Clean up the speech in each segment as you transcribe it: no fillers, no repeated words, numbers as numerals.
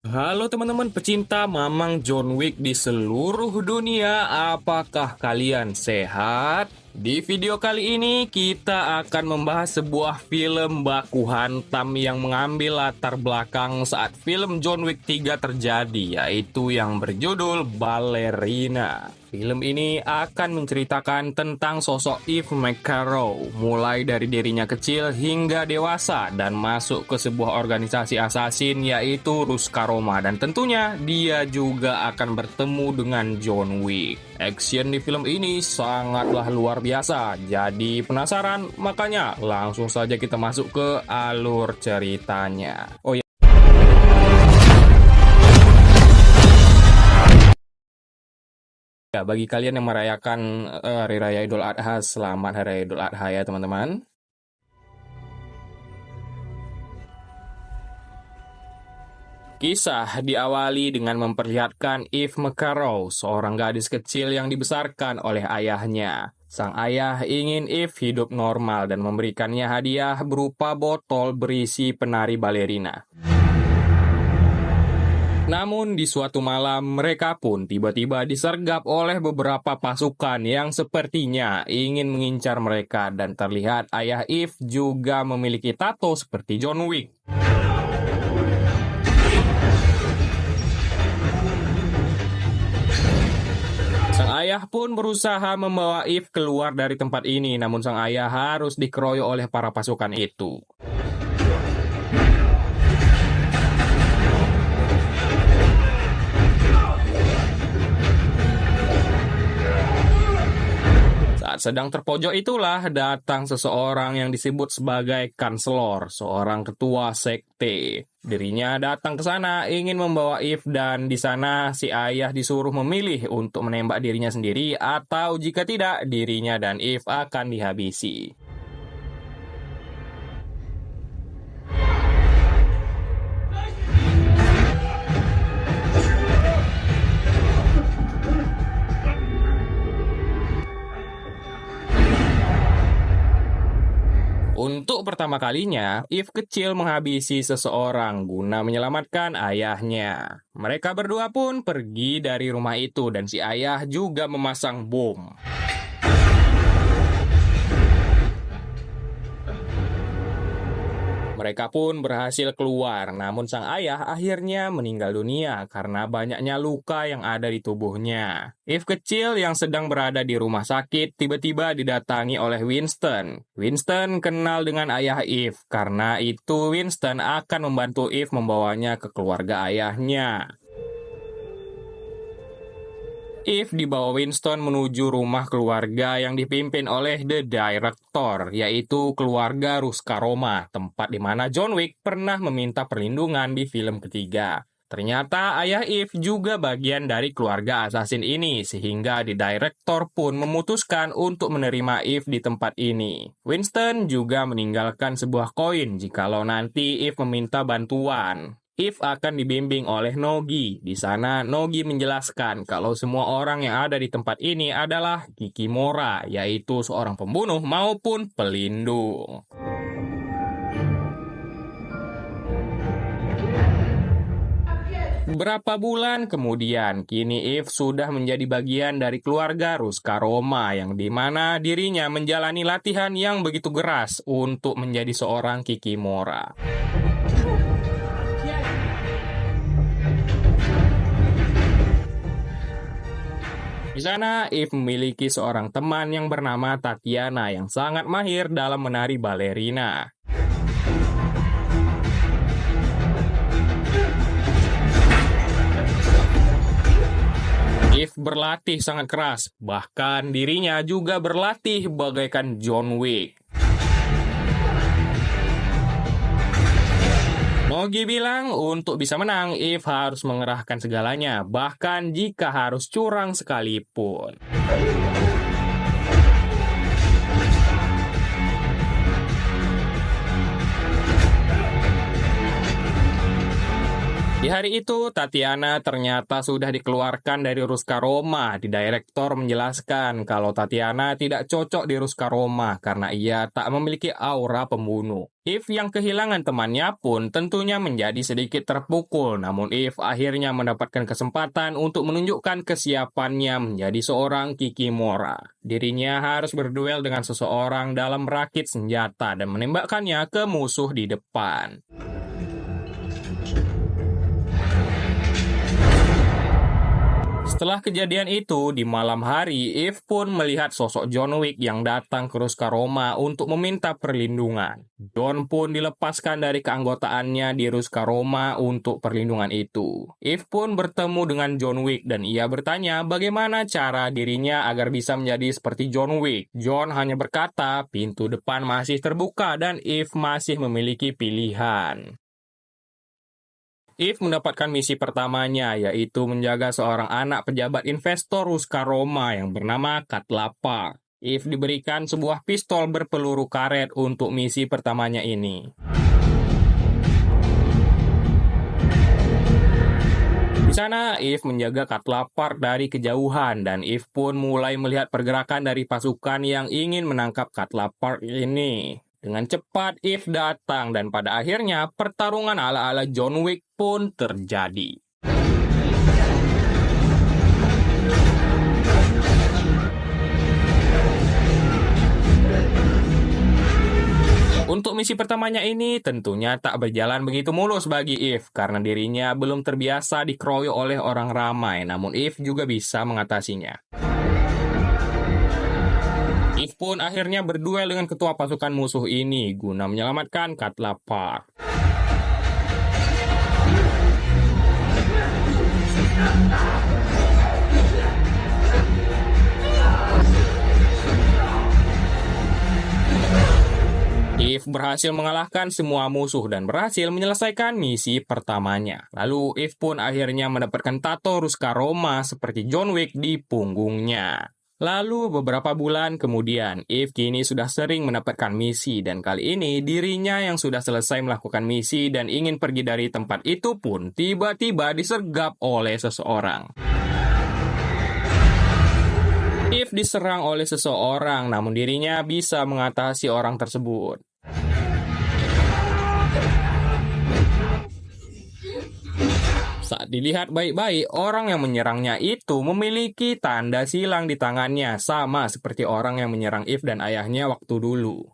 Halo teman-teman pecinta Mamang John Wick di seluruh dunia, apakah kalian sehat? Di video kali ini kita akan membahas sebuah film baku hantam yang mengambil latar belakang saat film John Wick 3 terjadi, yaitu yang berjudul Ballerina. Film ini akan menceritakan tentang sosok Eve McCarroll, mulai dari dirinya kecil hingga dewasa dan masuk ke sebuah organisasi asasin yaitu Ruskaroma, dan tentunya dia juga akan bertemu dengan John Wick. Action di film ini sangatlah luar biasa, jadi penasaran? Makanya langsung saja kita masuk ke alur ceritanya. Oh ya, bagi kalian yang merayakan Hari Raya Idul Adha, selamat Hari Raya Idul Adha ya teman-teman. Kisah diawali dengan memperlihatkan Eve McCarroll, seorang gadis kecil yang dibesarkan oleh ayahnya. Sang ayah ingin Eve hidup normal dan memberikannya hadiah berupa botol berisi penari balerina. Namun di suatu malam mereka pun tiba-tiba disergap oleh beberapa pasukan yang sepertinya ingin mengincar mereka, dan terlihat ayah Eve juga memiliki tato seperti John Wick. Sang ayah pun berusaha membawa Eve keluar dari tempat ini, namun sang ayah harus dikeroyok oleh para pasukan itu. Saat sedang terpojok itulah datang seseorang yang disebut sebagai kanselor, seorang ketua sekte. Dirinya datang ke sana ingin membawa Eve, dan di sana si ayah disuruh memilih untuk menembak dirinya sendiri atau jika tidak dirinya dan Eve akan dihabisi. Untuk pertama kalinya, Eve kecil menghabisi seseorang guna menyelamatkan ayahnya. Mereka berdua pun pergi dari rumah itu dan si ayah juga memasang bom. Mereka pun berhasil keluar, namun sang ayah akhirnya meninggal dunia karena banyaknya luka yang ada di tubuhnya. Eve kecil yang sedang berada di rumah sakit tiba-tiba didatangi oleh Winston. Winston kenal dengan ayah Eve, karena itu Winston akan membantu Eve membawanya ke keluarga ayahnya. Eve dibawa Winston menuju rumah keluarga yang dipimpin oleh The Director, yaitu keluarga Ruskaroma, tempat di mana John Wick pernah meminta perlindungan di film ketiga. Ternyata ayah Eve juga bagian dari keluarga assassin ini, sehingga The Director pun memutuskan untuk menerima Eve di tempat ini. Winston juga meninggalkan sebuah koin jikalau nanti Eve meminta bantuan. Eve akan dibimbing oleh Nogi. Di sana Nogi menjelaskan kalau semua orang yang ada di tempat ini adalah Kikimora, yaitu seorang pembunuh maupun pelindung. Beberapa bulan kemudian, kini Eve sudah menjadi bagian dari keluarga Ruskaroma, yang dimana dirinya menjalani latihan yang begitu keras untuk menjadi seorang Kikimora. Di sana, Eve memiliki seorang teman yang bernama Tatiana yang sangat mahir dalam menari balerina. Eve berlatih sangat keras, bahkan dirinya juga berlatih bagaikan John Wick. Nogi bilang untuk bisa menang, Eve harus mengerahkan segalanya, bahkan jika harus curang sekalipun. Di hari itu, Tatiana ternyata sudah dikeluarkan dari Ruska Roma. Di direktur menjelaskan kalau Tatiana tidak cocok di Ruska Roma karena ia tak memiliki aura pembunuh. Eve yang kehilangan temannya pun tentunya menjadi sedikit terpukul, namun Eve akhirnya mendapatkan kesempatan untuk menunjukkan kesiapannya menjadi seorang Kikimora. Dirinya harus berduel dengan seseorang dalam rakit senjata dan menembakkannya ke musuh di depan. Setelah kejadian itu, di malam hari, Eve pun melihat sosok John Wick yang datang ke Ruska Roma untuk meminta perlindungan. John pun dilepaskan dari keanggotaannya di Ruska Roma untuk perlindungan itu. Eve pun bertemu dengan John Wick dan ia bertanya bagaimana cara dirinya agar bisa menjadi seperti John Wick. John hanya berkata pintu depan masih terbuka dan Eve masih memiliki pilihan. Eve mendapatkan misi pertamanya, yaitu menjaga seorang anak pejabat investor Ruska Roma yang bernama Katlapa. Eve diberikan sebuah pistol berpeluru karet untuk misi pertamanya ini. Di sana, Eve menjaga Katlapar dari kejauhan, dan Eve pun mulai melihat pergerakan dari pasukan yang ingin menangkap Katlapar ini. Dengan cepat, Eve datang dan pada akhirnya pertarungan ala-ala John Wick pun terjadi. Untuk misi pertamanya ini tentunya tak berjalan begitu mulus bagi Eve karena dirinya belum terbiasa dikeroyok oleh orang ramai, namun Eve juga bisa mengatasinya. Eve pun akhirnya berduel dengan ketua pasukan musuh ini guna menyelamatkan Katlapar. Eve berhasil mengalahkan semua musuh dan berhasil menyelesaikan misi pertamanya. Lalu Eve pun akhirnya mendapatkan tato Ruska Roma seperti John Wick di punggungnya. Lalu beberapa bulan kemudian, Eve kini sudah sering mendapatkan misi dan kali ini dirinya yang sudah selesai melakukan misi dan ingin pergi dari tempat itu pun tiba-tiba disergap oleh seseorang. Eve diserang oleh seseorang namun dirinya bisa mengatasi orang tersebut. Saat dilihat baik-baik, orang yang menyerangnya itu memiliki tanda silang di tangannya, sama seperti orang yang menyerang Eve dan ayahnya waktu dulu.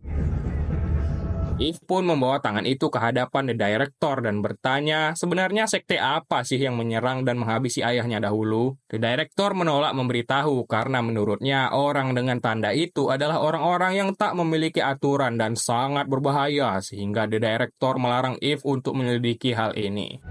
Eve pun membawa tangan itu ke hadapan The Director dan bertanya, sebenarnya sekte apa sih yang menyerang dan menghabisi ayahnya dahulu? The Director menolak memberitahu karena menurutnya orang dengan tanda itu adalah orang-orang yang tak memiliki aturan dan sangat berbahaya, sehingga The Director melarang Eve untuk menyelidiki hal ini.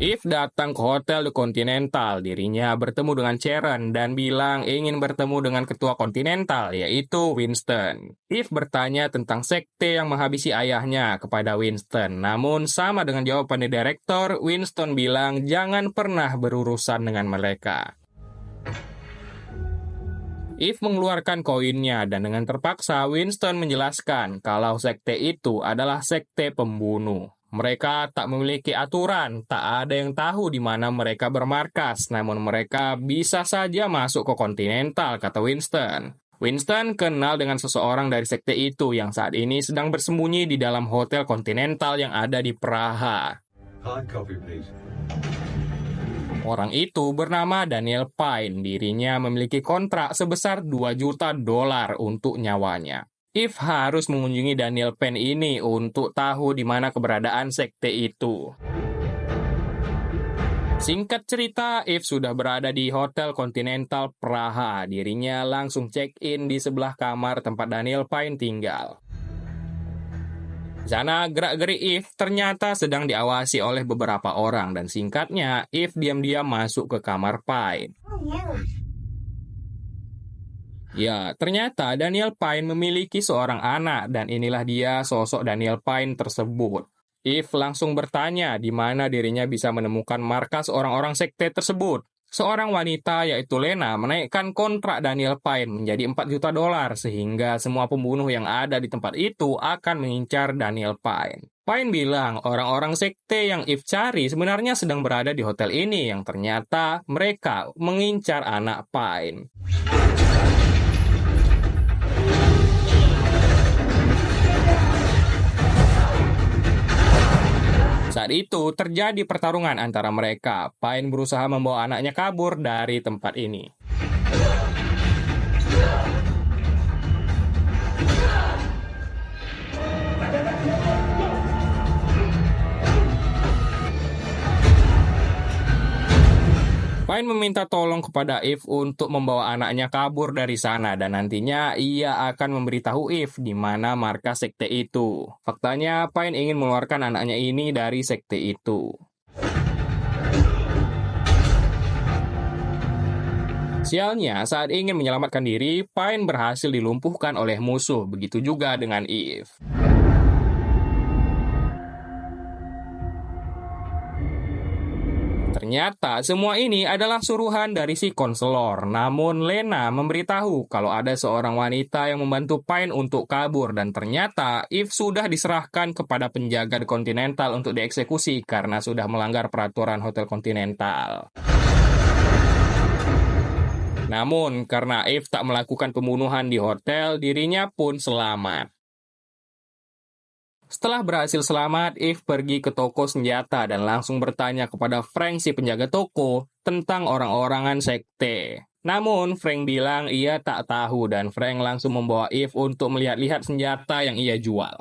Eve datang ke Hotel The Continental. Dirinya bertemu dengan Sharon dan bilang ingin bertemu dengan ketua Continental, yaitu Winston. Eve bertanya tentang sekte yang menghabisi ayahnya kepada Winston. Namun sama dengan jawaban The Director, Winston bilang jangan pernah berurusan dengan mereka. Eve mengeluarkan koinnya dan dengan terpaksa Winston menjelaskan kalau sekte itu adalah sekte pembunuh. Mereka tak memiliki aturan, tak ada yang tahu di mana mereka bermarkas, namun mereka bisa saja masuk ke Continental, kata Winston. Winston kenal dengan seseorang dari sekte itu yang saat ini sedang bersembunyi di dalam Hotel Continental yang ada di Praha. Hard copy, please. Orang itu bernama Daniel Pine. Dirinya memiliki kontrak sebesar $2 juta untuk nyawanya. Eve harus mengunjungi Daniel Pine ini untuk tahu di mana keberadaan sekte itu. Singkat cerita, Eve sudah berada di Hotel Continental Praha. Dirinya langsung check-in di sebelah kamar tempat Daniel Pine tinggal. Di sana, gerak-gerik Eve ternyata sedang diawasi oleh beberapa orang dan singkatnya, Eve diam-diam masuk ke kamar Pine. Ya, ternyata Daniel Pine memiliki seorang anak dan inilah dia sosok Daniel Pine tersebut. Eve langsung bertanya di mana dirinya bisa menemukan markas orang-orang sekte tersebut. Seorang wanita yaitu Lena menaikkan kontrak Daniel Pine menjadi $4 juta sehingga semua pembunuh yang ada di tempat itu akan mengincar Daniel Pine. Pine bilang orang-orang sekte yang Eve cari sebenarnya sedang berada di hotel ini yang ternyata mereka mengincar anak Pine. Saat itu terjadi pertarungan antara mereka. Pine berusaha membawa anaknya kabur dari tempat ini. Pine meminta tolong kepada Eve untuk membawa anaknya kabur dari sana dan nantinya ia akan memberitahu Eve di mana markas sekte itu. Faktanya, Pine ingin mengeluarkan anaknya ini dari sekte itu. Sialnya, saat ingin menyelamatkan diri, Pine berhasil dilumpuhkan oleh musuh, begitu juga dengan Eve. Ternyata semua ini adalah suruhan dari si konselor. Namun Lena memberitahu kalau ada seorang wanita yang membantu Pine untuk kabur dan ternyata Eve sudah diserahkan kepada penjaga The Continental untuk dieksekusi karena sudah melanggar peraturan Hotel Continental. Namun karena Eve tak melakukan pembunuhan di hotel, dirinya pun selamat. Setelah berhasil selamat, Eve pergi ke toko senjata dan langsung bertanya kepada Frank si penjaga toko tentang orang-orangan sekte. Namun, Frank bilang ia tak tahu dan Frank langsung membawa Eve untuk melihat-lihat senjata yang ia jual.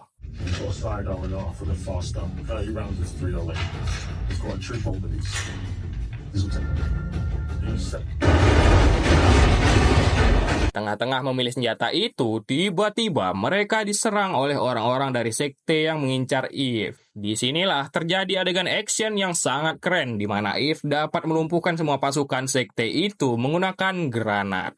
Tengah-tengah memilih senjata itu, tiba-tiba mereka diserang oleh orang-orang dari sekte yang mengincar Eve. Disinilah terjadi adegan action yang sangat keren, di mana Eve dapat melumpuhkan semua pasukan sekte itu menggunakan granat.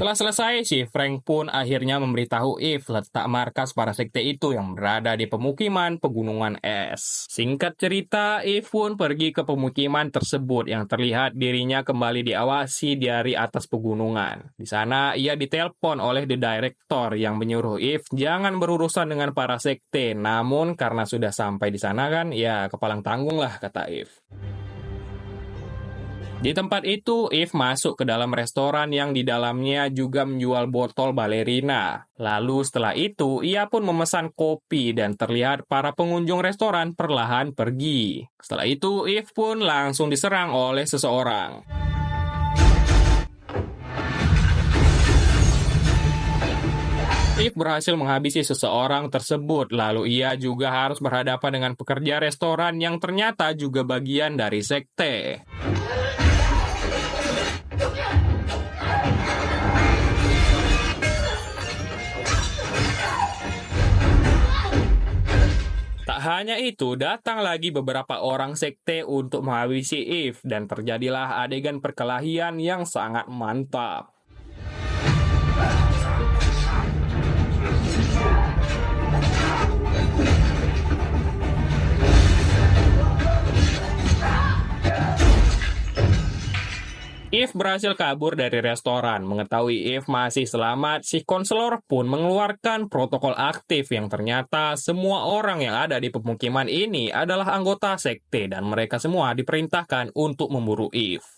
Setelah selesai, si Frank pun akhirnya memberitahu Eve letak markas para sekte itu yang berada di pemukiman Pegunungan Es. Singkat cerita, Eve pun pergi ke pemukiman tersebut yang terlihat dirinya kembali diawasi dari atas pegunungan. Di sana, ia ditelepon oleh The Director yang menyuruh Eve jangan berurusan dengan para sekte. Namun, karena sudah sampai di sana kan, ya kepalang tanggung lah, kata Eve. Di tempat itu, Eve masuk ke dalam restoran yang di dalamnya juga menjual botol balerina. Lalu setelah itu, ia pun memesan kopi dan terlihat para pengunjung restoran perlahan pergi. Setelah itu, Eve pun langsung diserang oleh seseorang. Eve berhasil menghabisi seseorang tersebut, lalu ia juga harus berhadapan dengan pekerja restoran yang ternyata juga bagian dari sekte. Tak hanya itu, datang lagi beberapa orang sekte untuk menghabisi Eve dan terjadilah adegan perkelahian yang sangat mantap. Eve berhasil kabur dari restoran. Mengetahui Eve masih selamat, si konselor pun mengeluarkan protokol aktif yang ternyata semua orang yang ada di pemukiman ini adalah anggota sekte dan mereka semua diperintahkan untuk memburu Eve.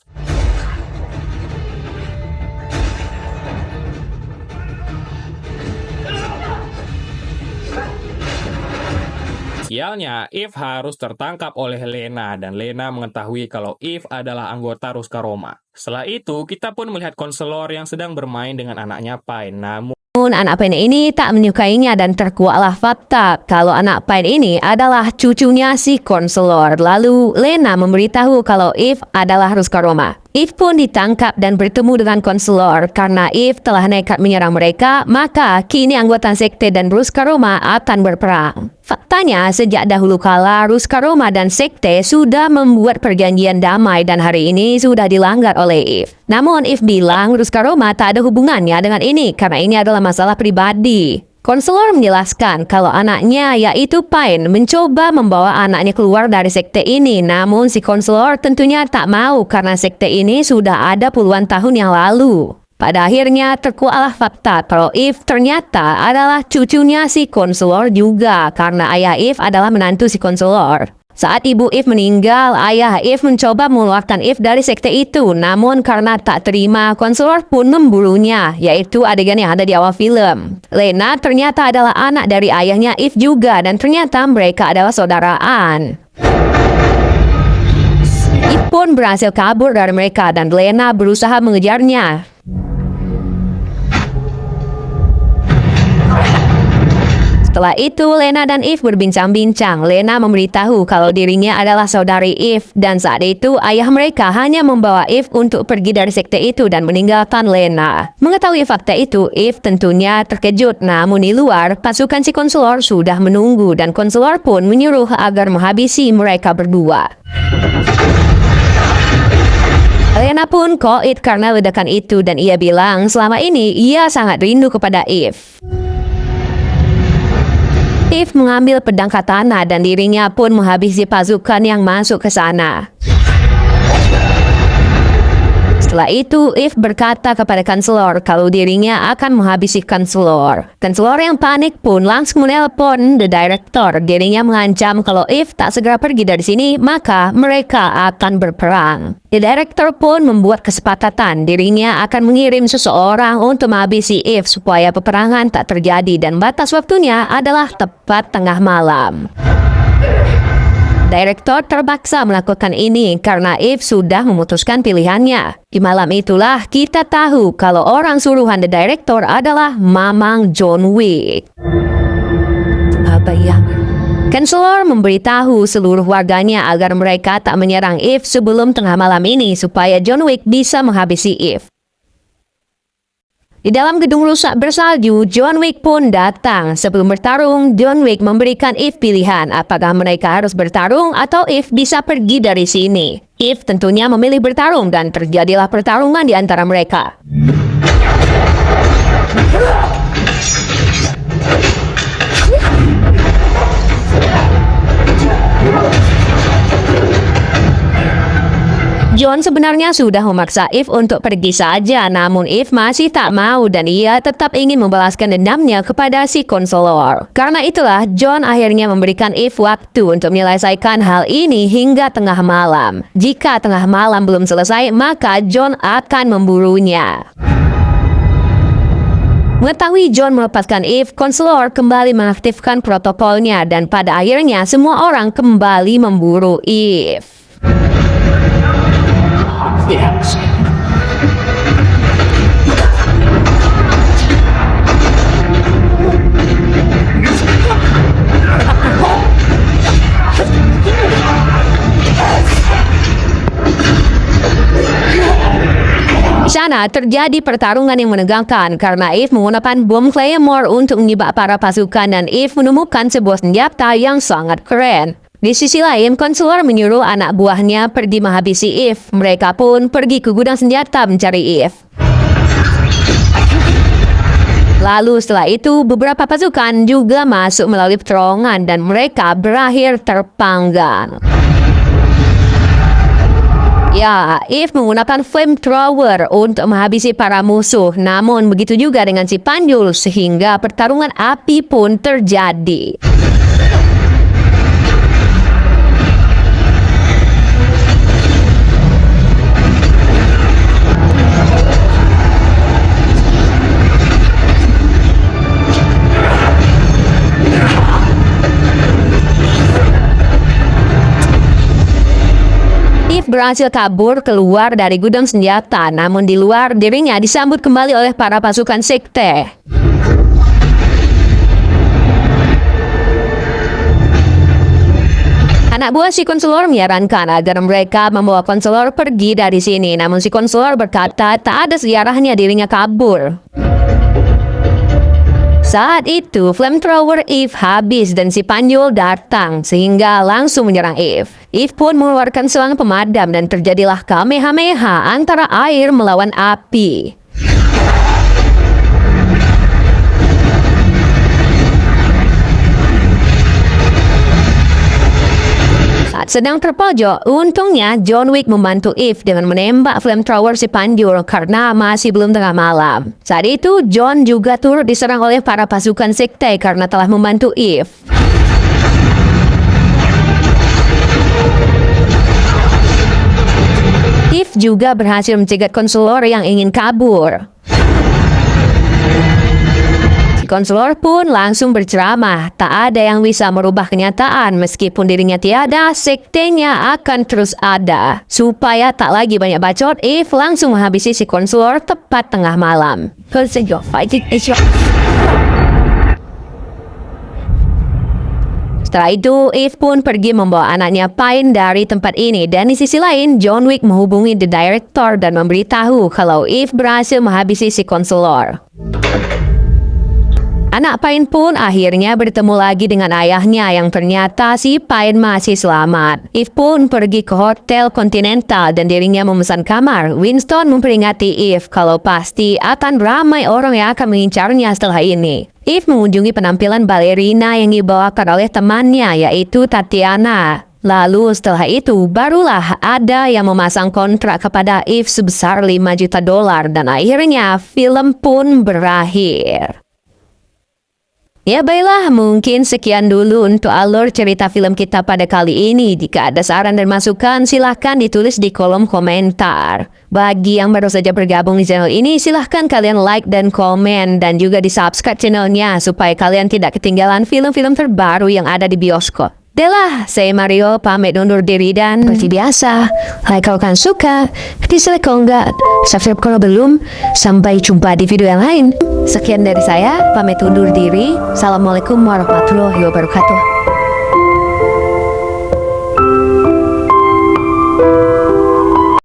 Sialnya, Eve harus tertangkap oleh Lena dan Lena mengetahui kalau Eve adalah anggota Ruska Roma. Setelah itu, kita pun melihat konselor yang sedang bermain dengan anaknya Pine. Namun anak Pine ini tak menyukainya dan terkuaklah fakta kalau anak Pine ini adalah cucunya si konselor. Lalu Lena memberitahu kalau Eve adalah Ruska Roma. If pun ditangkap dan bertemu dengan konselor karena If telah nekat menyerang mereka, maka kini anggota sekte dan Ruskaroma akan berperang. Faktanya, sejak dahulu kala, Ruskaroma dan sekte sudah membuat perjanjian damai dan hari ini sudah dilanggar oleh If. Namun If bilang Ruskaroma tak ada hubungannya dengan ini karena ini adalah masalah pribadi. Konselor menjelaskan kalau anaknya yaitu Pain mencoba membawa anaknya keluar dari sekte ini, namun si konselor tentunya tak mau karena sekte ini sudah ada puluhan tahun yang lalu. Pada akhirnya terkuaklah fakta kalau If ternyata adalah cucunya si konselor juga karena ayah If adalah menantu si konselor. Saat ibu If meninggal, ayah If mencoba mengeluarkan If dari sekte itu. Namun karena tak terima, konselor pun memburunya, yaitu adegan yang ada di awal film. Lena ternyata adalah anak dari ayahnya If juga, dan ternyata mereka adalah saudaraan. If pun berhasil kabur dari mereka dan Lena berusaha mengejarnya. Setelah itu, Lena dan If berbincang-bincang. Lena memberitahu kalau dirinya adalah saudari If, dan saat itu ayah mereka hanya membawa If untuk pergi dari sekte itu dan meninggalkan Lena. Mengetahui fakta itu, If tentunya terkejut, namun di luar, pasukan si konselor sudah menunggu dan konselor pun menyuruh agar menghabisi mereka berdua. Lena pun koit karena ledakan itu dan ia bilang selama ini ia sangat rindu kepada If. If mengambil pedang katana dan dirinya pun menghabisi pasukan yang masuk ke sana. Setelah itu, If berkata kepada konselor kalau dirinya akan menghabisi konselor. Konselor yang panik pun langsung menelpon the director. Dirinya mengancam kalau If tak segera pergi dari sini, maka mereka akan berperang. The director pun membuat kesepakatan. Dirinya akan mengirim seseorang untuk menghabisi If supaya peperangan tak terjadi dan batas waktunya adalah tepat tengah malam. Direktur terpaksa melakukan ini karena If sudah memutuskan pilihannya. Di malam itulah kita tahu kalau orang suruhan the director adalah Mamang John Wick. Apa ya? Konselor memberitahu seluruh warganya agar mereka tak menyerang If sebelum tengah malam ini supaya John Wick bisa menghabisi If. Di dalam gedung rusak bersalju, John Wick pun datang. Sebelum bertarung, John Wick memberikan If pilihan apakah mereka harus bertarung atau If bisa pergi dari sini. If tentunya memilih bertarung dan terjadilah pertarungan di antara mereka. John sebenarnya sudah memaksa If untuk pergi saja, namun If masih tak mau dan ia tetap ingin membalaskan dendamnya kepada si konselor. Karena itulah, John akhirnya memberikan If waktu untuk menyelesaikan hal ini hingga tengah malam. Jika tengah malam belum selesai, maka John akan memburunya. Mengetahui John melepaskan If, konselor kembali mengaktifkan protokolnya dan pada akhirnya semua orang kembali memburu If. Yes. Di sana terjadi pertarungan yang menegangkan karena If menggunakan bom Claymore untuk menyibak para pasukan dan If menemukan sebuah senjata yang sangat keren. Di sisi lain, konselor menyuruh anak buahnya pergi menghabisi If. Mereka pun pergi ke gudang senjata mencari If. Lalu setelah itu, beberapa pasukan juga masuk melalui terowongan dan mereka berakhir terpanggang. Ya, If menggunakan flamethrower untuk menghabisi para musuh. Namun begitu juga dengan si Panjul sehingga pertarungan api pun terjadi. Berhasil kabur keluar dari gudang senjata, namun di luar dirinya disambut kembali oleh para pasukan sekte. Anak buah si konselor menyarankan agar mereka membawa konselor pergi dari sini. Namun si konselor berkata tak ada sejarahnya dirinya kabur. Saat itu, flamethrower Eve habis dan si Panjul datang sehingga langsung menyerang Eve. Eve pun mengeluarkan selang pemadam dan terjadilah kamehameha antara air melawan api. Saat sedang terpojok, untungnya John Wick membantu Eve dengan menembak flamethrower si Panjul karena masih belum tengah malam. Saat itu, John juga turut diserang oleh para pasukan sekte karena telah membantu Eve. Eve juga berhasil mencegat konselor yang ingin kabur. Konselor pun langsung berceramah, tak ada yang bisa merubah kenyataan meskipun dirinya tiada, sektenya akan terus ada. Supaya tak lagi banyak bacot, Eve langsung menghabisi si konselor tepat tengah malam. Setelah itu, Eve pun pergi membawa anaknya Pine dari tempat ini dan di sisi lain, John Wick menghubungi The Director dan memberitahu kalau Eve berhasil menghabisi si konselor. Anak Pine pun akhirnya bertemu lagi dengan ayahnya yang ternyata si Pine masih selamat. Eve pun pergi ke Hotel Continental dan dirinya memesan kamar. Winston memperingati Eve kalau pasti akan ramai orang yang akan mengincarnya setelah ini. Eve mengunjungi penampilan balerina yang dibawakan oleh temannya yaitu Tatiana. Lalu setelah itu barulah ada yang memasang kontrak kepada Eve sebesar $5 juta dan akhirnya film pun berakhir. Ya baiklah, mungkin sekian dulu untuk alur cerita film kita pada kali ini. Jika ada saran dan masukan, silahkan ditulis di kolom komentar. Bagi yang baru saja bergabung di channel ini, silahkan kalian like dan komen. Dan juga di-subscribe channelnya supaya kalian tidak ketinggalan film-film terbaru yang ada di bioskop. Delah, saya Mario pamit undur diri dan seperti biasa, like kalau kalian suka, dislike kalau enggak, subscribe kalau belum. Sampai jumpa di video yang lain. Sekian dari saya, pamit undur diri. Assalamualaikum warahmatullahi wabarakatuh.